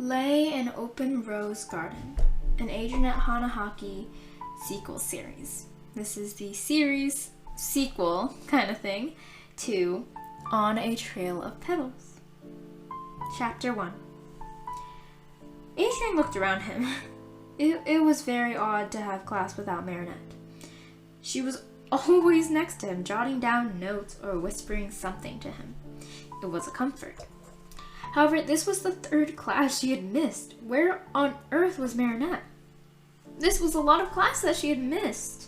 Lay an Open Rose Garden, an Adrienette Hanahaki sequel series. This is the series sequel kind of thing to On a Trail of Petals. Chapter 1. Adrien looked around him. It was very odd to have class without Marinette. She was always next to him, jotting down notes or whispering something to him. It was a comfort. However, this was the third class she had missed. Where on earth was Marinette? This was a lot of class that she had missed.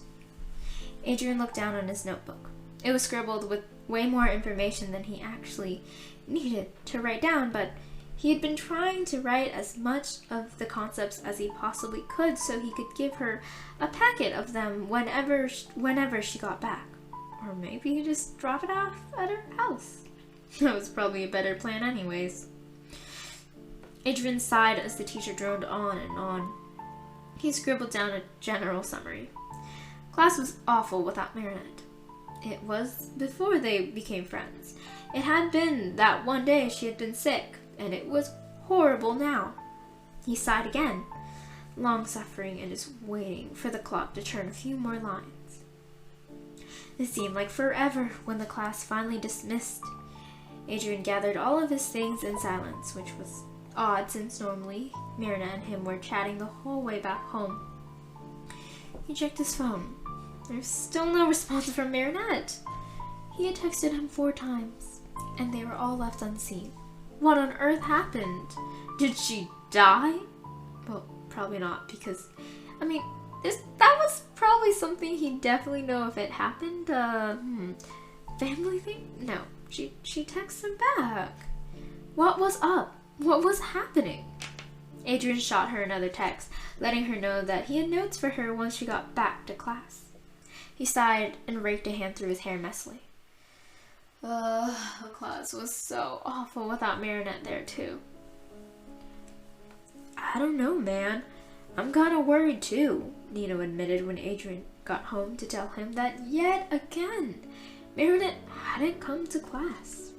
Adrien looked down on his notebook. It was scribbled with way more information than he actually needed to write down, but he had been trying to write as much of the concepts as he possibly could so he could give her a packet of them whenever she got back. Or maybe he'd just drop it off at her house. That was probably a better plan anyways. Adrien sighed as the teacher droned on and on. He scribbled down a general summary. Class was awful without Marinette. It was before they became friends. It had been that one day she had been sick, and it was horrible now. He sighed again, long-suffering and just waiting for the clock to turn a few more lines. It seemed like forever when the class finally dismissed. Adrien gathered all of his things in silence, which was odd since normally Marinette and him were chatting the whole way back home. He checked his phone. There's still no response from Marinette. He had texted him 4 times, and they were all left unseen. What on earth happened? Did she die? Well, probably not, because, I mean, that was probably something he'd definitely know if it happened. Family thing? No. She texted him back. What was up? What was happening? Adrien shot her another text, letting her know that he had notes for her once she got back to class. He sighed and raked a hand through his hair messily. The class was so awful without Marinette there too. I don't know, man. I'm kinda worried too, Nino admitted when Adrien got home to tell him that yet again, Marinette hadn't come to class.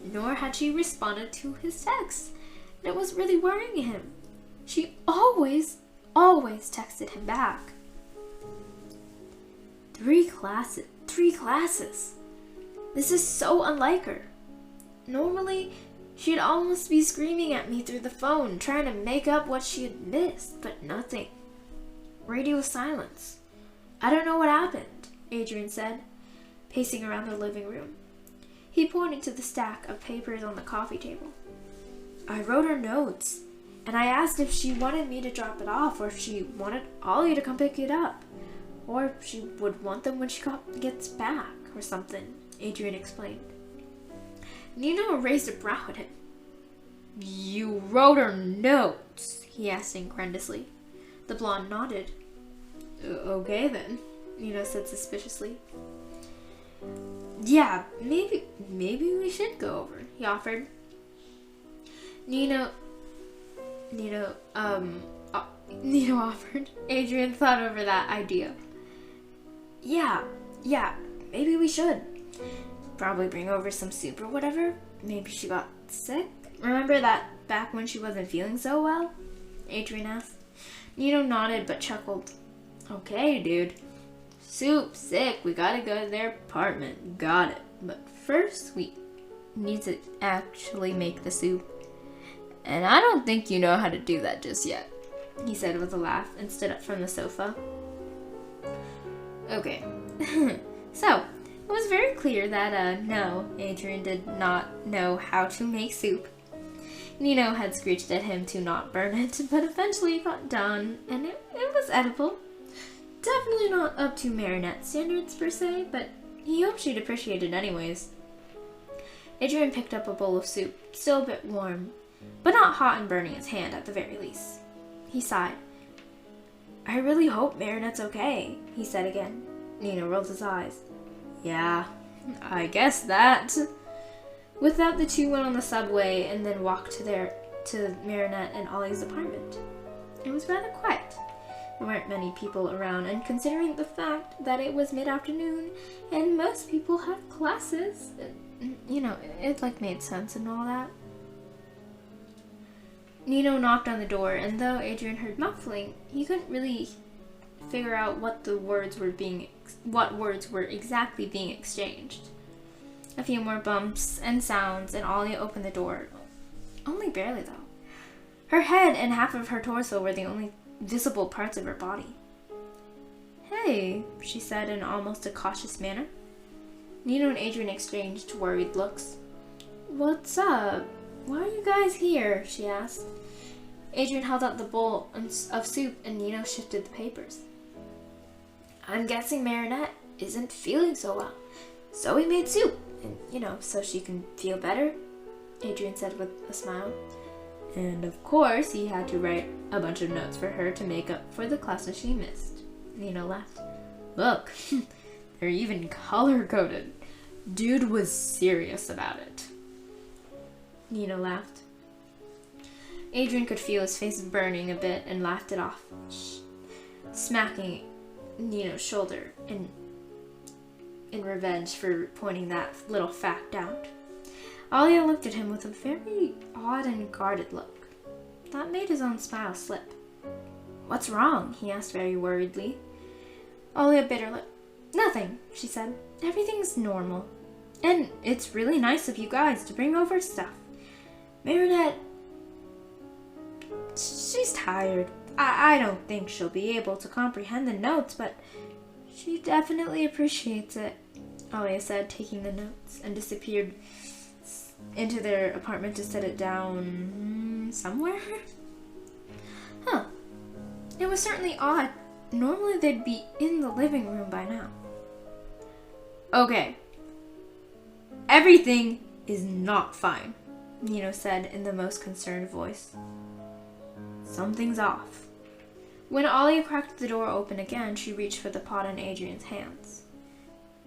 Nor had she responded to his texts, and it was really worrying him. She always texted him back. 3 classes. This is so unlike her. Normally, she'd almost be screaming at me through the phone, trying to make up what she had missed, but nothing. Radio silence. I don't know what happened, Adrien said, pacing around the living room. He pointed to the stack of papers on the coffee table. I wrote her notes, and I asked if she wanted me to drop it off, or if she wanted Ollie to come pick it up, or if she would want them when she gets back, or something, Adrien explained. Nino raised a brow at him. You wrote her notes? He asked incredulously. The blonde nodded. Okay then, Nino said suspiciously. Yeah, maybe we should go over, he offered. Nino offered. Adrien thought over that idea. Yeah, maybe we should. Probably bring over some soup or whatever. Maybe she got sick. Remember that back when she wasn't feeling so well? Adrien asked. Nino nodded but chuckled. Okay, dude. Soup, sick, we gotta go to their apartment. Got it. But first, we need to actually make the soup. And I don't think you know how to do that just yet, he said with a laugh and stood up from the sofa. Okay. So, it was very clear that, no, Adrien did not know how to make soup. Nino had screeched at him to not burn it, but eventually it got done, and it was edible. Definitely not up to Marinette standards per se, but he hoped she'd appreciate it anyways. Adrien picked up a bowl of soup, still a bit warm, but not hot and burning his hand at the very least. He sighed. I really hope Marinette's okay, he said again. Nino rolled his eyes. Yeah, I guess that. With that, the two went on the subway and then walked to Marinette and Ollie's apartment. It was rather quiet. There weren't many people around, and considering the fact that it was mid-afternoon and most people had classes, it made sense and all that. Nino knocked on the door, and though Adrien heard muffling, he couldn't really figure out what words were exactly being exchanged. A few more bumps and sounds, and Alia opened the door. Only barely, though. Her head and half of her torso were the only visible parts of her body. "Hey," she said in almost a cautious manner. Nino and Adrien exchanged worried looks. "What's up? Why are you guys here?" she asked. Adrien held out the bowl of soup and Nino shifted the papers. "I'm guessing Marinette isn't feeling so well, so we made soup, and, so she can feel better," Adrien said with a smile. "And of course he had to write a bunch of notes for her to make up for the classes she missed," Nino laughed. "Look, they're even color-coded. Dude was serious about it." Nino laughed. Adrien could feel his face burning a bit and laughed it off, smacking Nino's shoulder in revenge for pointing that little fact out. Alia looked at him with a very odd and guarded look. That made his own smile slip. "What's wrong?" he asked very worriedly. Alia bit her lip. "Nothing," she said. "Everything's normal. And it's really nice of you guys to bring over stuff. Marinette, she's tired. I don't think she'll be able to comprehend the notes, but she definitely appreciates it," Alia said, taking the notes, and disappeared into their apartment to set it down somewhere. Huh. It was certainly odd. Normally they'd be in the living room by now. "Okay. Everything is not fine," Nino said in the most concerned voice. "Something's off." When Alia cracked the door open again, she reached for the pot in Adrien's hands.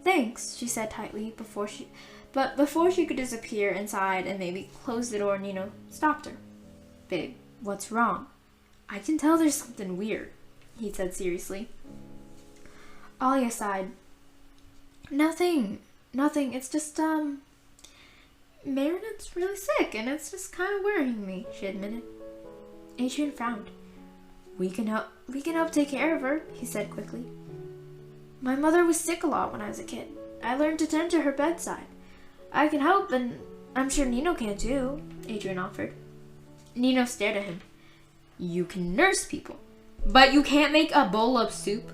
"Thanks," she said tightly, before she could disappear inside and maybe close the door, Nino stopped her. "Babe, what's wrong?" "I can tell there's something weird," he said seriously. Alia sighed. Nothing. It's just, Marinette's really sick, and it's just kind of worrying me," she admitted. Adrien frowned. We can help take care of her," he said quickly. "My mother was sick a lot when I was a kid. I learned to tend to her bedside. I can help, and I'm sure Nino can too," Adrien offered. Nino stared at him. "You can nurse people, but you can't make a bowl of soup?"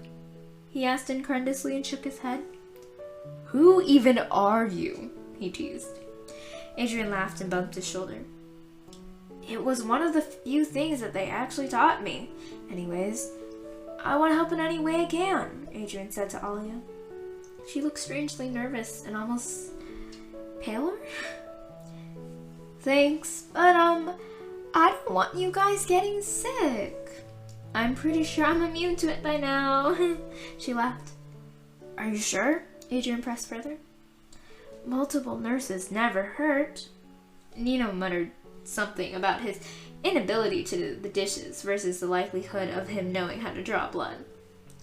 he asked incredulously and shook his head. "Who even are you?" he teased. Adrien laughed and bumped his shoulder. "It was one of the few things that they actually taught me. Anyways, I want to help in any way I can," Adrien said to Alia. She looked strangely nervous and almost paler. "Thanks, but I don't want you guys getting sick. I'm pretty sure I'm immune to it by now," she laughed. "Are you sure?" Adrien pressed further. "Multiple nurses never hurt." Nino muttered something about his inability to do the dishes versus the likelihood of him knowing how to draw blood.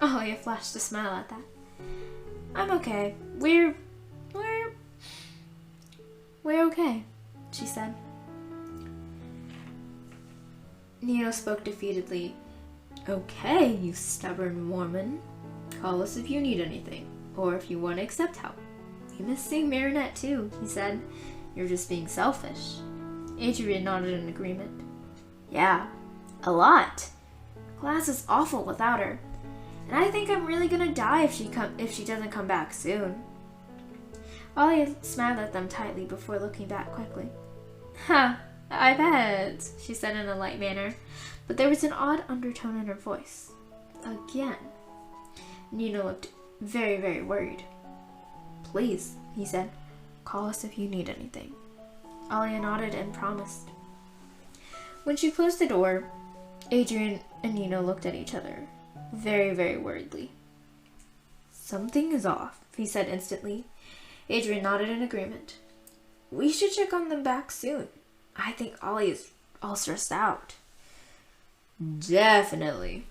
Alia flashed a smile at that. "I'm okay. We're okay," she said. Nino spoke defeatedly. "Okay, you stubborn Mormon. Call us if you need anything, or if you want to accept help. We miss seeing Marinette too," he said. "You're just being selfish." Adrien nodded in agreement. "Yeah, a lot. Class is awful without her, and I think I'm really gonna die if she doesn't come back soon." Alia smiled at them tightly before looking back quickly. "Ha, I bet," she said in a light manner, but there was an odd undertone in her voice. Again. Nino looked very, very worried. "Please," he said, "call us if you need anything." Alia nodded and promised. When she closed the door, Adrien and Nino looked at each other, very, very worriedly. "Something is off," he said instantly. Adrien nodded in agreement. "We should check on them back soon. I think Ollie is all stressed out." "Definitely,"